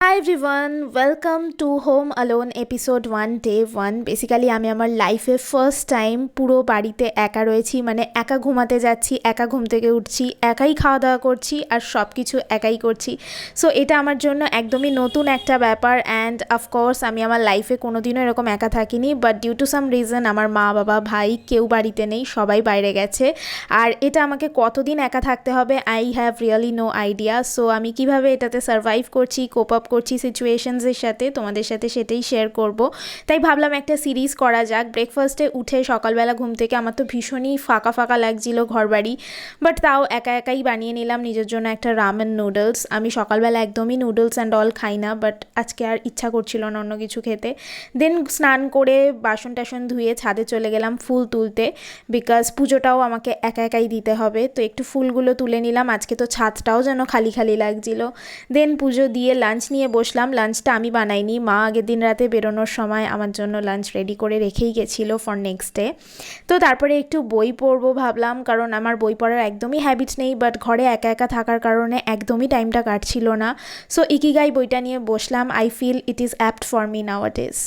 Hi everyone, welcome to home alone episode 1 day 1। Basically আমি আমার লাইফে ফার্স্ট টাইম পুরো বাড়িতে একা রয়েছি, মানে একা ঘুমাতে যাচ্ছি, একা ঘুম থেকে উঠছি, একাই খাওয়া দাওয়া করছি আর সব কিছু একাই করছি। সো এটা আমার জন্য একদমই নতুন একটা ব্যাপার অ্যান্ড অফকোর্স আমি আমার লাইফে কোনোদিনও এরকম একা থাকিনি, but due to some reason আমার মা বাবা ভাই কেউ বাড়িতে নেই, সবাই বাইরে গেছে। আর এটা আমাকে কতদিন একা থাকতে হবে I have really no idea. So আমি কিভাবে এটাতে সার্ভাইভ করছি, কোপ আপ করছি সিচুয়েশনসের সাথে, তোমাদের সাথে সেটাই শেয়ার করব। তাই ভাবলাম একটা সিরিজ করা যাক। ব্রেকফাস্টে উঠে সকালবেলা ঘুম থেকে আমার তো ভীষণই ফাঁকা ফাঁকা লাগছিল ঘরবাড়ি, বাট তাও একা একাই বানিয়ে নিলাম নিজের জন্য একটা রামেন নুডলস। আমি সকালবেলা একদমই নুডলস অ্যান্ড অল খাই না, বাট আজকে আর ইচ্ছা করছিল না অন্য কিছু খেতে। দেন স্নান করে বাসন টাসন ধুয়ে ছাদে চলে গেলাম ফুল তুলতে, বিকজ পুজোটাও আমাকে একা একাই দিতে হবে। তো একটু ফুলগুলো তুলে নিলাম, আজকে তো ছাদটাও যেন খালি খালি লাগছিল। দেন পুজো দিয়ে লাঞ্চ নিয়ে বসলাম। লাঞ্চটা আমি বানাইনি, মা আগের দিন রাতে বেরোনোর সময় আমার জন্য লাঞ্চ রেডি করে রেখেই গেছিলো ফর নেক্সট ডে। তো তারপরে একটু বই পড়বো ভাবলাম, কারণ আমার বই পড়ার একদমই হ্যাবিট নেই, বাট ঘরে একা একা থাকার কারণে একদমই টাইমটা কাটছিল না। সো ইকিগাই বইটা নিয়ে বসলাম। I feel it is apt for me নাওয়াডেজ।